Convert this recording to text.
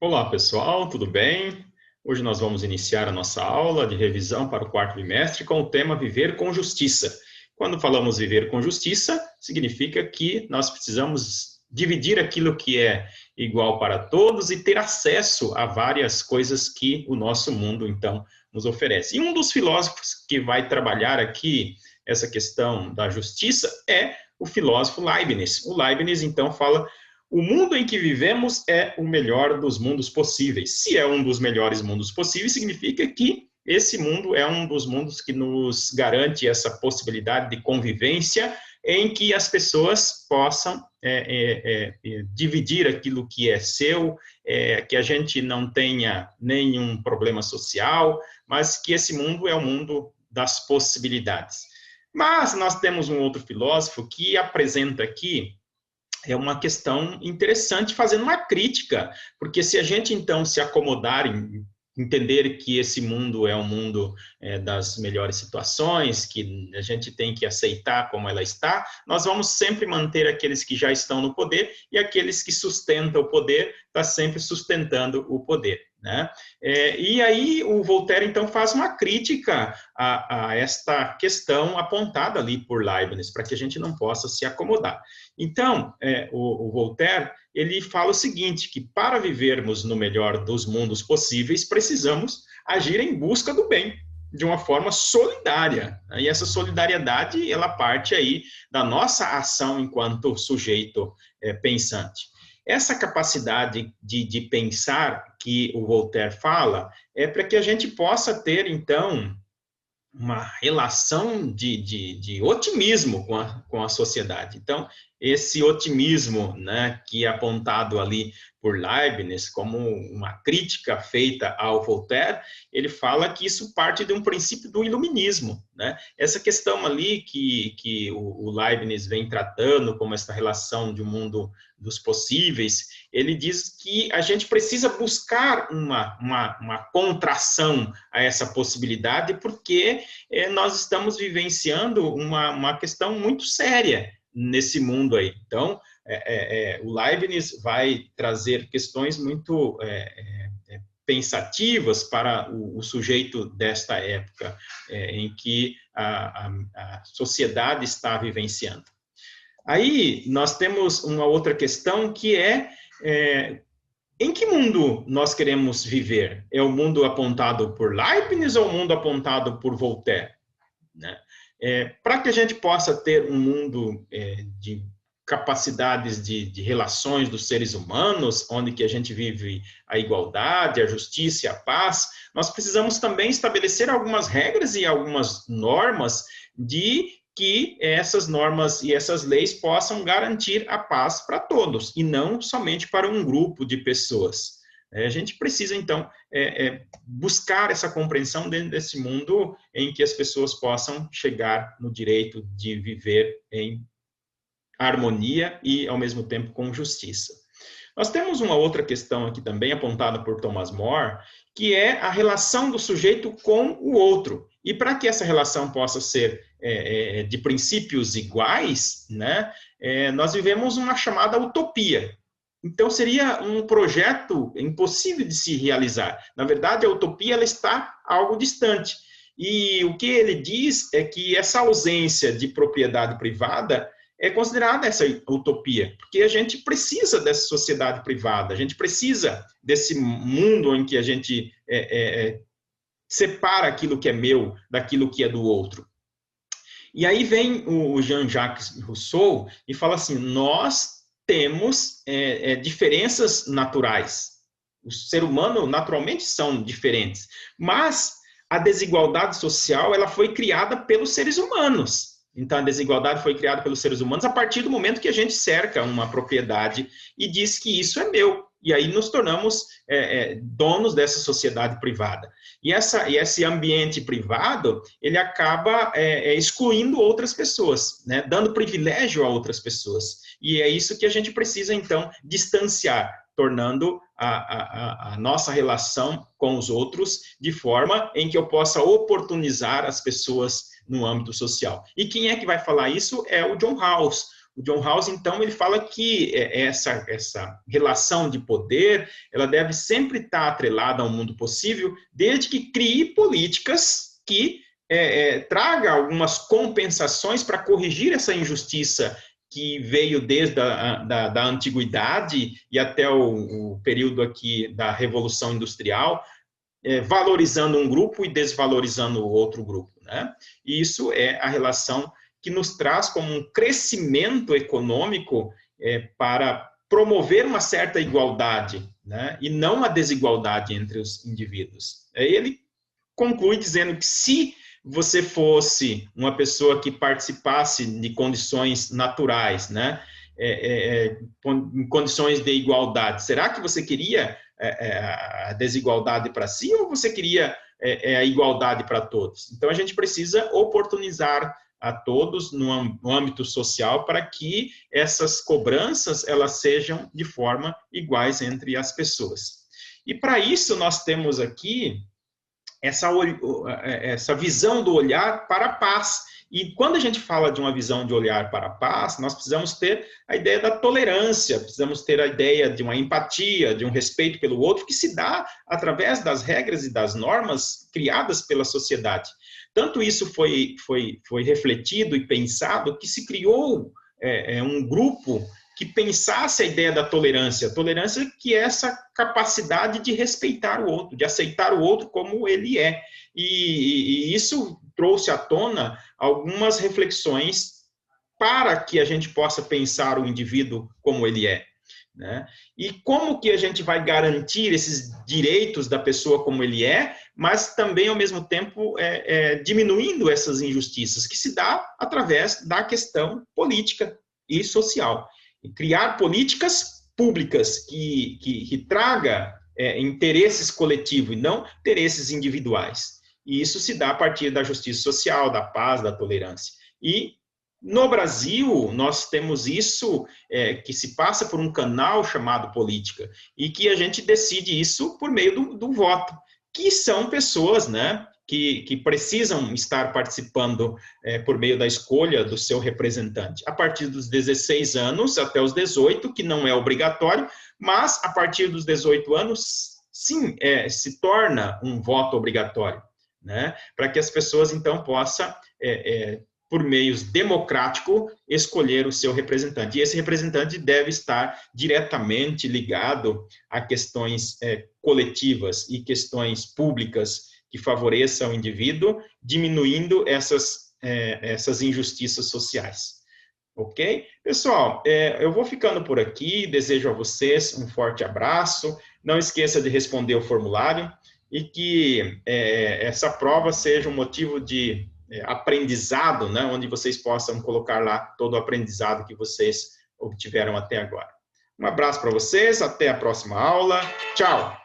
Olá, pessoal, tudo bem? Hoje nós vamos iniciar a nossa aula de revisão para o quarto bimestre com o tema Viver com Justiça. Quando falamos viver com justiça, significa que nós precisamos dividir aquilo que é igual para todos e ter acesso a várias coisas que o nosso mundo, então, nos oferece. E um dos filósofos que vai trabalhar aqui essa questão da justiça é o filósofo Leibniz. O Leibniz, então, fala: o mundo em que vivemos é o melhor dos mundos possíveis. Se é um dos melhores mundos possíveis, significa que esse mundo é um dos mundos que nos garante essa possibilidade de convivência em que as pessoas possam dividir aquilo que é seu, que a gente não tenha nenhum problema social, mas que esse mundo é o mundo das possibilidades. Mas nós temos um outro filósofo que apresenta aqui uma questão interessante, fazendo uma crítica, porque se a gente, então, se acomodar em entender que esse mundo é um mundo das melhores situações, que a gente tem que aceitar como ela está, nós vamos sempre manter aqueles que já estão no poder e aqueles que sustentam o poder, está sempre sustentando o poder, né? E aí o Voltaire, então, faz uma crítica a esta questão apontada ali por Leibniz, para que a gente não possa se acomodar. Então, o Voltaire, ele fala o seguinte, que para vivermos no melhor dos mundos possíveis, precisamos agir em busca do bem, de uma forma solidária. E essa solidariedade, ela parte aí da nossa ação enquanto sujeito pensante. Essa capacidade de pensar que o Voltaire fala é para que a gente possa ter, então, uma relação de otimismo com a sociedade. Então, esse otimismo, né, que é apontado ali por Leibniz como uma crítica feita ao Voltaire, ele fala que isso parte de um princípio do iluminismo, né? Essa questão ali que o Leibniz vem tratando como essa relação de um mundo dos possíveis, ele diz que a gente precisa buscar uma contração a essa possibilidade, porque nós estamos vivenciando uma questão muito séria nesse mundo aí. Então, o Leibniz vai trazer questões muito pensativas para o sujeito desta época, em que a sociedade está vivenciando. Aí nós temos uma outra questão que em que mundo nós queremos viver? É o mundo apontado por Leibniz ou o mundo apontado por Voltaire? Né? Para que a gente possa ter um mundo de capacidades de relações dos seres humanos, onde que a gente vive a igualdade, a justiça e a paz, nós precisamos também estabelecer algumas regras e algumas normas de que essas normas e essas leis possam garantir a paz para todos, e não somente para um grupo de pessoas. A gente precisa, então, buscar essa compreensão dentro desse mundo em que as pessoas possam chegar no direito de viver em harmonia e, ao mesmo tempo, com justiça. Nós temos uma outra questão aqui também, apontada por Thomas More, que é a relação do sujeito com o outro. E para que essa relação possa ser de princípios iguais, né, nós vivemos uma chamada utopia. Então, seria um projeto impossível de se realizar. Na verdade, a utopia ela está algo distante. E o que ele diz é que essa ausência de propriedade privada é considerada essa utopia, porque a gente precisa dessa sociedade privada, a gente precisa desse mundo em que a gente separa aquilo que é meu daquilo que é do outro. E aí vem o Jean-Jacques Rousseau e fala assim, nós temos diferenças naturais. O ser humano, naturalmente, são diferentes. Mas a desigualdade social ela foi criada pelos seres humanos. Então, a desigualdade foi criada pelos seres humanos a partir do momento que a gente cerca uma propriedade e diz que isso é meu. E aí nos tornamos donos dessa sociedade privada. E esse ambiente privado, ele acaba excluindo outras pessoas, né? Dando privilégio a outras pessoas. E é isso que a gente precisa, então, distanciar, tornando a nossa relação com os outros de forma em que eu possa oportunizar as pessoas no âmbito social. E quem é que vai falar isso? É o John Rawls. O John Rawls, então, ele fala que essa relação de poder, ela deve sempre estar atrelada ao mundo possível, desde que crie políticas que traga algumas compensações para corrigir essa injustiça que veio desde da antiguidade e até o período aqui da Revolução Industrial, valorizando um grupo e desvalorizando o outro grupo, né? E isso é a relação que nos traz como um crescimento econômico para promover uma certa igualdade, né? E não a desigualdade entre os indivíduos. Ele conclui dizendo que se você fosse uma pessoa que participasse de condições naturais, né? Em condições de igualdade, será que você queria a desigualdade para si ou você queria a igualdade para todos? Então, a gente precisa oportunizar a todos no âmbito social para que essas cobranças elas sejam de forma iguais entre as pessoas. E para isso nós temos aqui essa visão do olhar para a paz. E quando a gente fala de uma visão de olhar para a paz, nós precisamos ter a ideia da tolerância, precisamos ter a ideia de uma empatia, de um respeito pelo outro, que se dá através das regras e das normas criadas pela sociedade. Tanto isso foi refletido e pensado que se criou um grupo que pensasse a ideia da tolerância. Tolerância que é essa capacidade de respeitar o outro, de aceitar o outro como ele é. E isso trouxe à tona algumas reflexões para que a gente possa pensar o indivíduo como ele é, né? E como que a gente vai garantir esses direitos da pessoa como ele é, mas também, ao mesmo tempo, diminuindo essas injustiças, que se dá através da questão política e social. E criar políticas públicas que traga interesses coletivos e não interesses individuais. E isso se dá a partir da justiça social, da paz, da tolerância. E no Brasil, nós temos isso que se passa por um canal chamado política e que a gente decide isso por meio do voto, que são pessoas, né, que precisam estar participando por meio da escolha do seu representante. A partir dos 16 anos até os 18, que não é obrigatório, mas a partir dos 18 anos, sim, se torna um voto obrigatório, né, para que as pessoas, então, possam por meios democráticos, escolher o seu representante. E esse representante deve estar diretamente ligado a questões coletivas e questões públicas que favoreçam o indivíduo, diminuindo essas injustiças sociais. Ok? Pessoal, eu vou ficando por aqui, desejo a vocês um forte abraço, não esqueça de responder o formulário e que essa prova seja um motivo de aprendizado, né, onde vocês possam colocar lá todo o aprendizado que vocês obtiveram até agora. Um abraço para vocês, até a próxima aula, tchau!